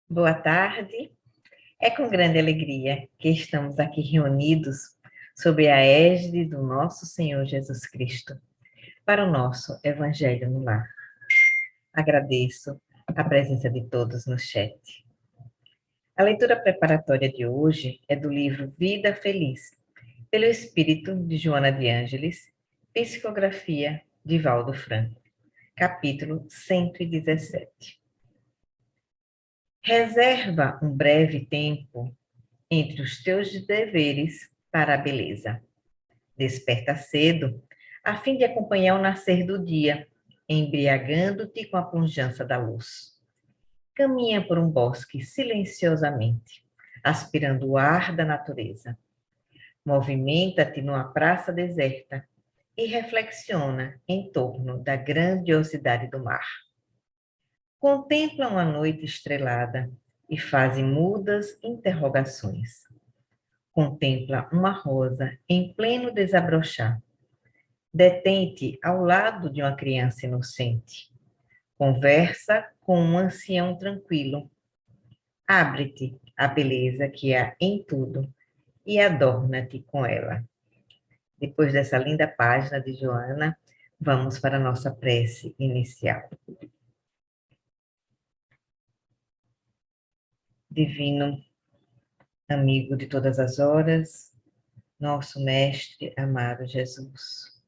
Boa tarde. É com grande alegria que estamos aqui reunidos sob a égide do nosso Senhor Jesus Cristo para o nosso Evangelho no Lar. Agradeço a presença de todos no chat. A leitura preparatória de hoje é do livro Vida Feliz, pelo espírito de Joana de Ângeles, psicografia de Valdo Franco, capítulo 117. Reserva um breve tempo entre os teus deveres para a beleza. Desperta cedo, a fim de acompanhar o nascer do dia, embriagando-te com a pujança da luz. Caminha por um bosque silenciosamente, aspirando o ar da natureza. Movimenta-te numa praça deserta e reflexiona em torno da grandiosidade do mar. Contempla uma noite estrelada e faz mudas interrogações. Contempla uma rosa em pleno desabrochar. Detém-te ao lado de uma criança inocente. Conversa com um ancião tranquilo. Abre-te à beleza que há em tudo e adorna-te com ela. Depois dessa linda página de Joana, vamos para a nossa prece inicial. Divino amigo de todas as horas, nosso mestre amado Jesus.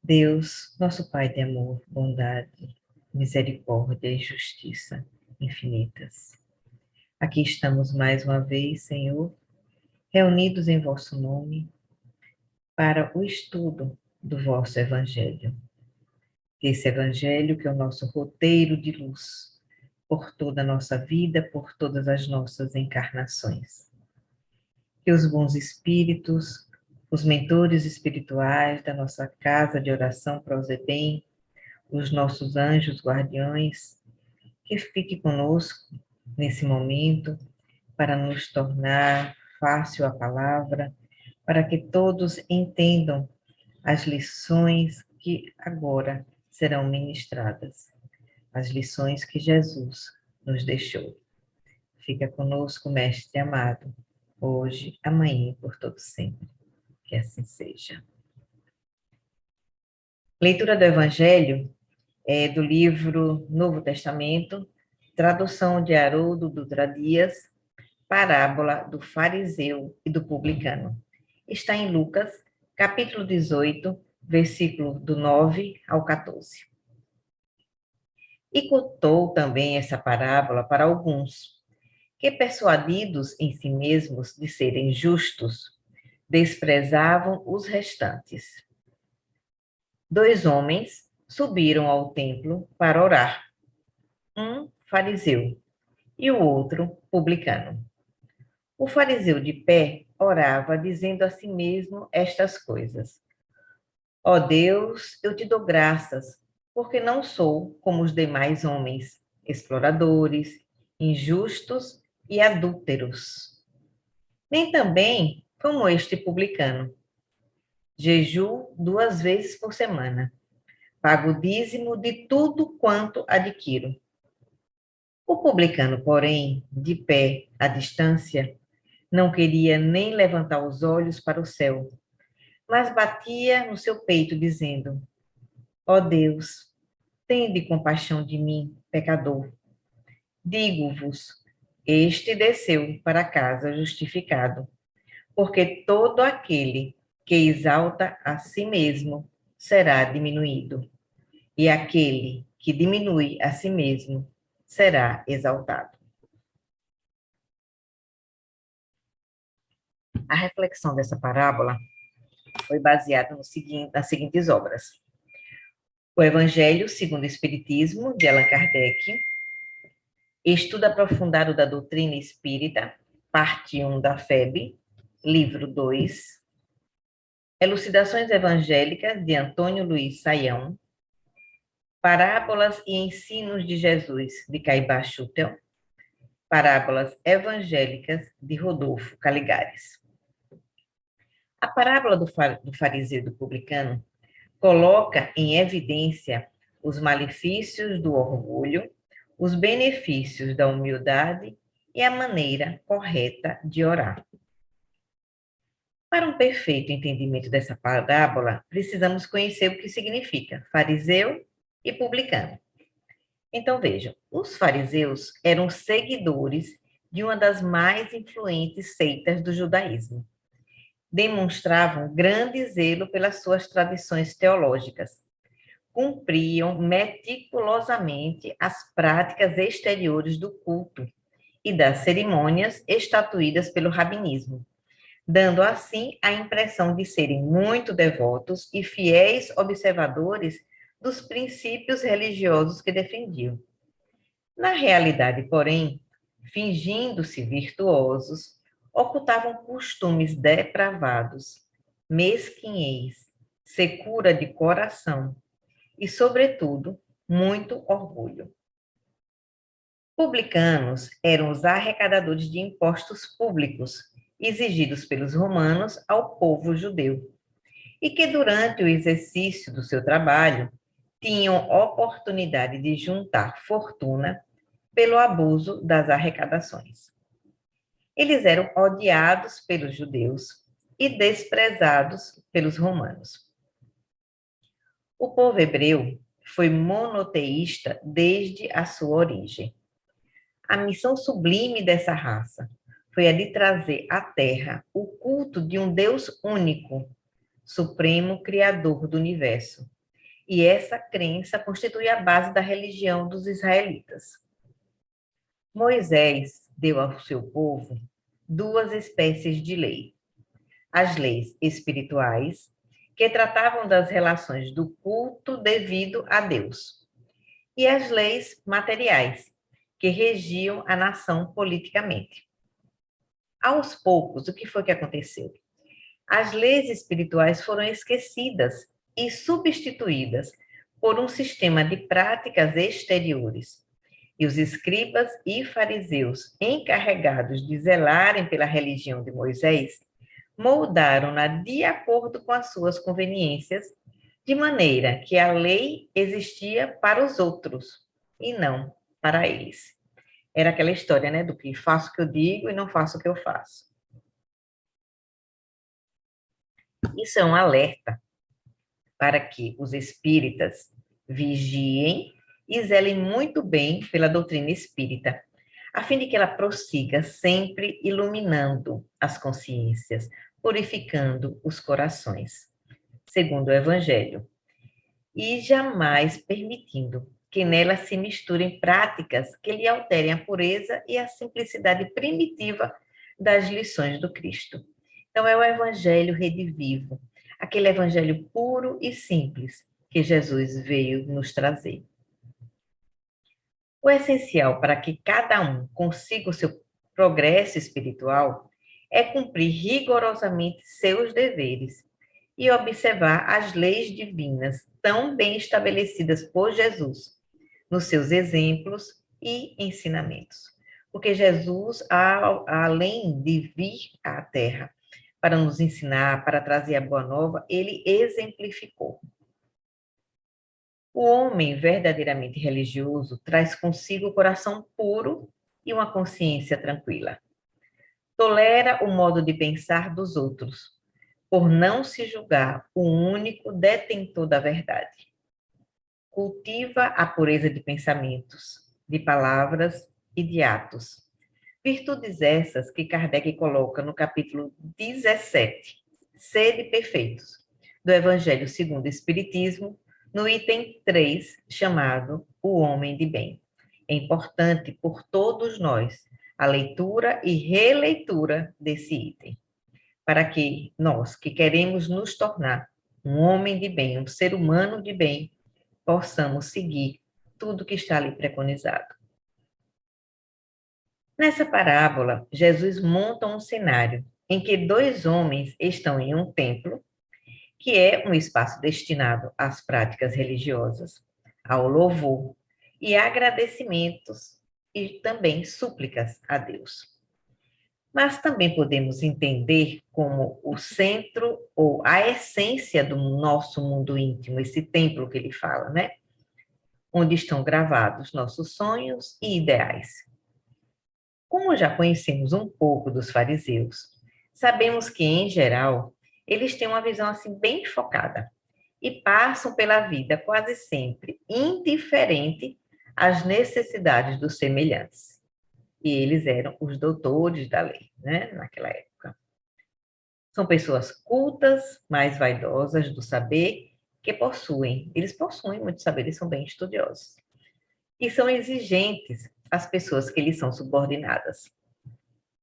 Deus, nosso Pai de amor, bondade, misericórdia e justiça infinitas. Aqui estamos mais uma vez, Senhor, reunidos em vosso nome para o estudo do vosso Evangelho. Esse Evangelho que é o nosso roteiro de luz por toda a nossa vida, por todas as nossas encarnações. Que os bons espíritos, os mentores espirituais da nossa casa de oração Prozebem, os nossos anjos guardiões, que fique conosco nesse momento para nos tornar fácil a palavra, para que todos entendam as lições que agora serão ministradas, as lições que Jesus nos deixou. Fica conosco, Mestre amado, hoje, amanhã e por todo sempre. Que assim seja. Leitura do Evangelho é do livro Novo Testamento, tradução de Haroldo Dutra Dias, parábola do fariseu e do publicano. Está em Lucas, capítulo 18, versículo do 9 ao 14. E contou também essa parábola para alguns, que persuadidos em si mesmos de serem justos, desprezavam os restantes. 2 homens subiram ao templo para orar, um fariseu e o outro publicano. O fariseu de pé orava, dizendo a si mesmo estas coisas: Ó Deus, eu te dou graças, porque não sou como os demais homens, exploradores, injustos e adúlteros, nem também como este publicano. Jejuo 2 vezes por semana, pago o dízimo de tudo quanto adquiro. O publicano, porém, de pé, à distância, não queria nem levantar os olhos para o céu, mas batia no seu peito, dizendo: Ó Deus, tende compaixão de mim, pecador. Digo-vos, este desceu para casa justificado, porque todo aquele que exalta a si mesmo será diminuído, e aquele que diminui a si mesmo será exaltado. A reflexão dessa parábola foi baseada nas seguintes obras: O Evangelho segundo o Espiritismo, de Allan Kardec, Estudo aprofundado da doutrina espírita, parte 1 da FEB, livro 2, Elucidações Evangélicas, de Antônio Luiz Saião, Parábolas e Ensinos de Jesus, de Caibá Schutel, Parábolas Evangélicas, de Rodolfo Caligares. A parábola do fariseu e do publicano coloca em evidência os malefícios do orgulho, os benefícios da humildade e a maneira correta de orar. Para um perfeito entendimento dessa parábola, precisamos conhecer o que significa fariseu e publicano. Então vejam, os fariseus eram seguidores de uma das mais influentes seitas do judaísmo. Demonstravam grande zelo pelas suas tradições teológicas. Cumpriam meticulosamente as práticas exteriores do culto e das cerimônias estatuídas pelo rabinismo, dando assim a impressão de serem muito devotos e fiéis observadores dos princípios religiosos que defendiam. Na realidade, porém, fingindo-se virtuosos, ocultavam costumes depravados, mesquinhez, secura de coração e, sobretudo, muito orgulho. Publicanos eram os arrecadadores de impostos públicos exigidos pelos romanos ao povo judeu, e que durante o exercício do seu trabalho tinham oportunidade de juntar fortuna pelo abuso das arrecadações. Eles eram odiados pelos judeus e desprezados pelos romanos. O povo hebreu foi monoteísta desde a sua origem. A missão sublime dessa raça foi a de trazer à Terra o culto de um Deus único, supremo Criador do universo. E essa crença constitui a base da religião dos israelitas. Moisés deu ao seu povo duas espécies de lei: as leis espirituais, que tratavam das relações do culto devido a Deus, e as leis materiais, que regiam a nação politicamente. Aos poucos, o que foi que aconteceu? As leis espirituais foram esquecidas e substituídas por um sistema de práticas exteriores. E os escribas e fariseus, encarregados de zelarem pela religião de Moisés, moldaram-na de acordo com as suas conveniências, de maneira que a lei existia para os outros e não para eles. Era aquela história, né, do que faço o que eu digo e não faço o que eu faço. Isso é um alerta para que os espíritas vigiem e zelem muito bem pela doutrina espírita, a fim de que ela prossiga sempre iluminando as consciências, purificando os corações, segundo o Evangelho, e jamais permitindo que nela se misturem práticas que lhe alterem a pureza e a simplicidade primitiva das lições do Cristo. Então, é o Evangelho redivivo, aquele Evangelho puro e simples que Jesus veio nos trazer. O essencial para que cada um consiga o seu progresso espiritual é cumprir rigorosamente seus deveres e observar as leis divinas tão bem estabelecidas por Jesus, nos seus exemplos e ensinamentos. Porque Jesus, além de vir à Terra para nos ensinar, para trazer a boa nova, ele exemplificou. O homem verdadeiramente religioso traz consigo o coração puro e uma consciência tranquila. Tolera o modo de pensar dos outros, por não se julgar o único detentor da verdade. Cultiva a pureza de pensamentos, de palavras e de atos. Virtudes essas que Kardec coloca no capítulo 17, Sede Perfeitos, do Evangelho segundo o Espiritismo, no item 3, chamado O Homem de Bem. É importante por todos nós a leitura e releitura desse item, para que nós, que queremos nos tornar um homem de bem, um ser humano de bem, possamos seguir tudo que está ali preconizado. Nessa parábola, Jesus monta um cenário em que dois homens estão em um templo, que é um espaço destinado às práticas religiosas, ao louvor e agradecimentos e também súplicas a Deus. Mas também podemos entender como o centro ou a essência do nosso mundo íntimo, esse templo que ele fala, né? onde estão gravados nossos sonhos e ideais. Como já conhecemos um pouco dos fariseus, sabemos que, em geral, eles têm uma visão assim bem focada e passam pela vida quase sempre indiferente às necessidades dos semelhantes. E eles eram os doutores da lei, né, naquela época. São pessoas cultas, mais vaidosas do saber que possuem. Eles possuem muito saber, eles são bem estudiosos. E são exigentes às pessoas que lhes são subordinadas.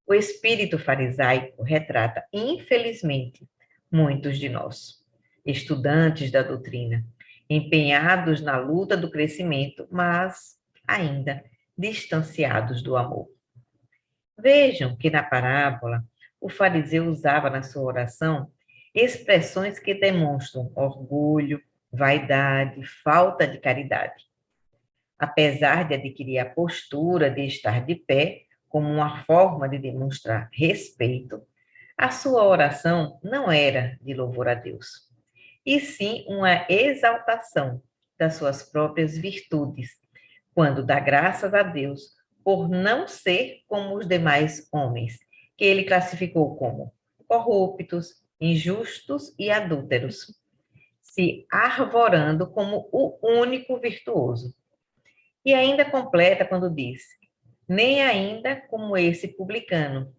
O espírito farisaico retrata, infelizmente, muitos de nós, estudantes da doutrina, empenhados na luta do crescimento, mas ainda distanciados do amor. Vejam que na parábola, o fariseu usava na sua oração expressões que demonstram orgulho, vaidade, falta de caridade. Apesar de adquirir a postura de estar de pé, como uma forma de demonstrar respeito, a sua oração não era de louvor a Deus, e sim uma exaltação das suas próprias virtudes, quando dá graças a Deus por não ser como os demais homens, que ele classificou como corruptos, injustos e adúlteros, se arvorando como o único virtuoso. E ainda completa quando diz: nem ainda como esse publicano,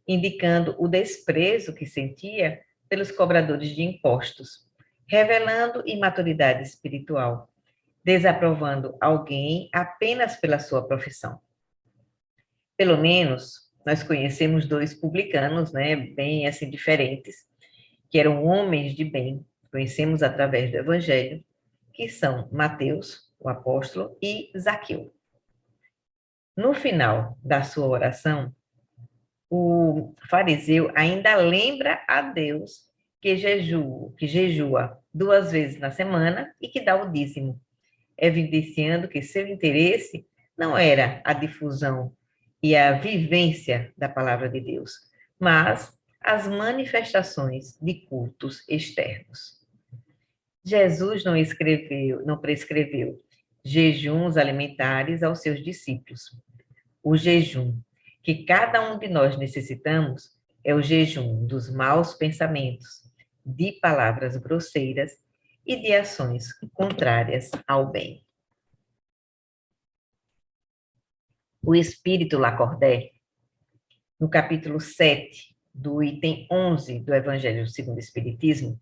indicando o desprezo que sentia pelos cobradores de impostos, revelando imaturidade espiritual, desaprovando alguém apenas pela sua profissão. Pelo menos, nós conhecemos dois publicanos, né, bem assim diferentes, que eram homens de bem, conhecemos através do Evangelho, que são Mateus, o apóstolo, e Zaqueu. No final da sua oração, o fariseu ainda lembra a Deus que jejua 2 vezes na semana e que dá o dízimo, evidenciando que seu interesse não era a difusão e a vivência da palavra de Deus, mas as manifestações de cultos externos. Jesus não prescreveu jejuns alimentares aos seus discípulos. O jejum que cada um de nós necessitamos é o jejum dos maus pensamentos, de palavras grosseiras e de ações contrárias ao bem. O Espírito Lacordaire, no capítulo 7, do item 11 do Evangelho segundo o Espiritismo,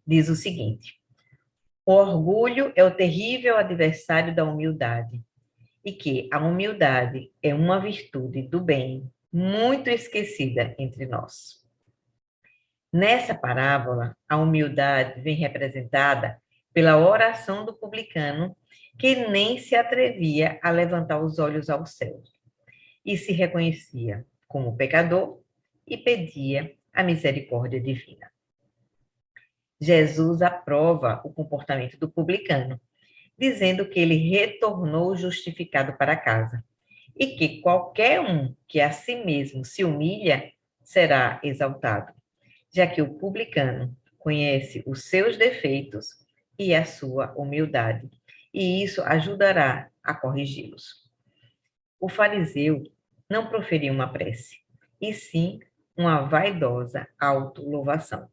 diz o seguinte: o orgulho é o terrível adversário da humildade, e que a humildade é uma virtude do bem muito esquecida entre nós. Nessa parábola, a humildade vem representada pela oração do publicano, que nem se atrevia a levantar os olhos ao céu, e se reconhecia como pecador e pedia a misericórdia divina. Jesus aprova o comportamento do publicano, dizendo que ele retornou justificado para casa e que qualquer um que a si mesmo se humilha será exaltado, já que o publicano conhece os seus defeitos e a sua humildade, e isso ajudará a corrigi-los. O fariseu não proferiu uma prece, e sim uma vaidosa autolouvação.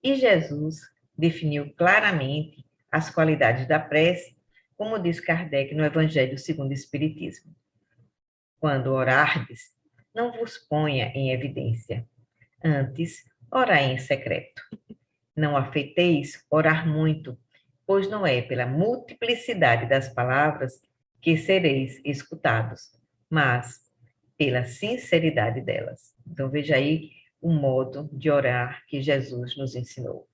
E Jesus definiu claramente as qualidades da prece, como diz Kardec no Evangelho segundo o Espiritismo. Quando orardes, não vos ponha em evidência, antes orai em secreto. Não afeteis orar muito, pois não é pela multiplicidade das palavras que sereis escutados, mas pela sinceridade delas. Então, veja aí o modo de orar que Jesus nos ensinou.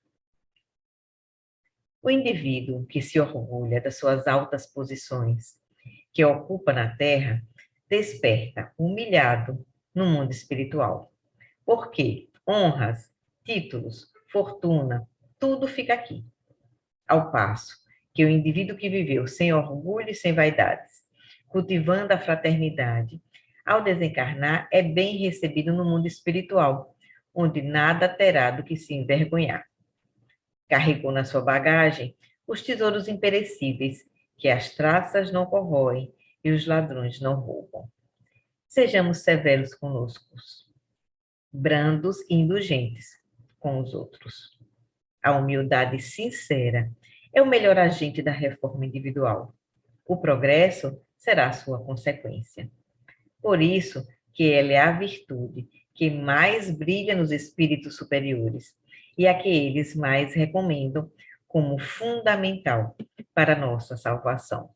O indivíduo que se orgulha das suas altas posições, que ocupa na terra, desperta humilhado no mundo espiritual. Porque honras, títulos, fortuna, tudo fica aqui. Ao passo que o indivíduo que viveu sem orgulho e sem vaidades, cultivando a fraternidade, ao desencarnar, é bem recebido no mundo espiritual, onde nada terá do que se envergonhar. Carregou na sua bagagem os tesouros imperecíveis que as traças não corroem e os ladrões não roubam. Sejamos severos conosco, brandos e indulgentes com os outros. A humildade sincera é o melhor agente da reforma individual. O progresso será sua consequência. Por isso que ela é a virtude que mais brilha nos espíritos superiores e a que eles mais recomendam como fundamental para a nossa salvação.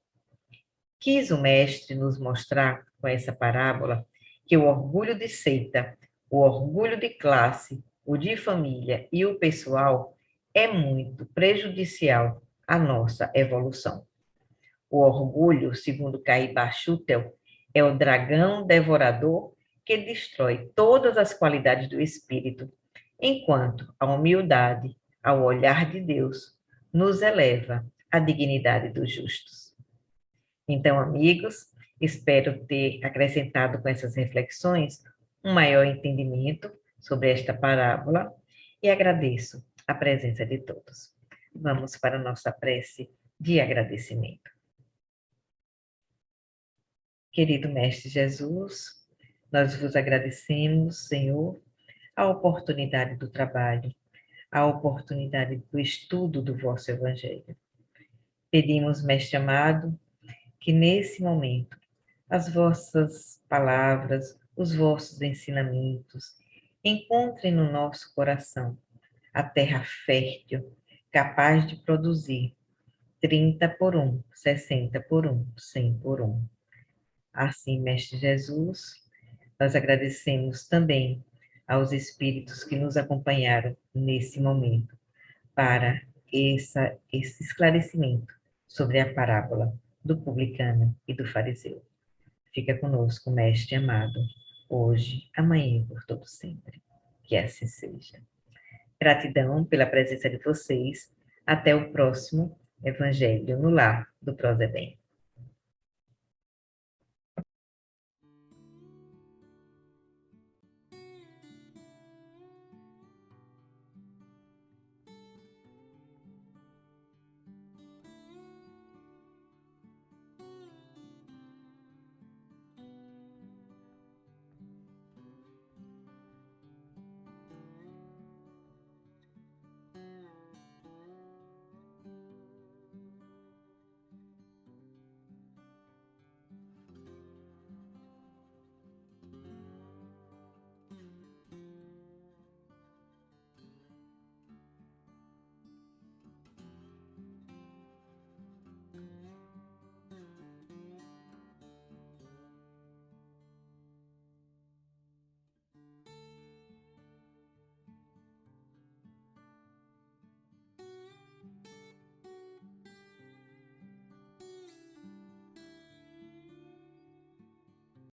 Quis o mestre nos mostrar com essa parábola que o orgulho de seita, o orgulho de classe, o de família e o pessoal é muito prejudicial à nossa evolução. O orgulho, segundo Caiba Schutel, é o dragão devorador que destrói todas as qualidades do espírito, enquanto a humildade, ao olhar de Deus, nos eleva à dignidade dos justos. Então, amigos, espero ter acrescentado com essas reflexões um maior entendimento sobre esta parábola e agradeço a presença de todos. Vamos para a nossa prece de agradecimento. Querido Mestre Jesus, nós vos agradecemos, Senhor, a oportunidade do trabalho, a oportunidade do estudo do vosso Evangelho. Pedimos, Mestre amado, que nesse momento as vossas palavras, os vossos ensinamentos encontrem no nosso coração a terra fértil, capaz de produzir 30 por 1, 60 por 1, 100 por 1. Assim, Mestre Jesus, nós agradecemos também aos espíritos que nos acompanharam nesse momento para esse esclarecimento sobre a parábola do publicano e do fariseu. Fica conosco, Mestre amado, hoje, amanhã e por todo sempre. Que assim seja. Gratidão pela presença de vocês. Até o próximo Evangelho no Lar do Prozebem.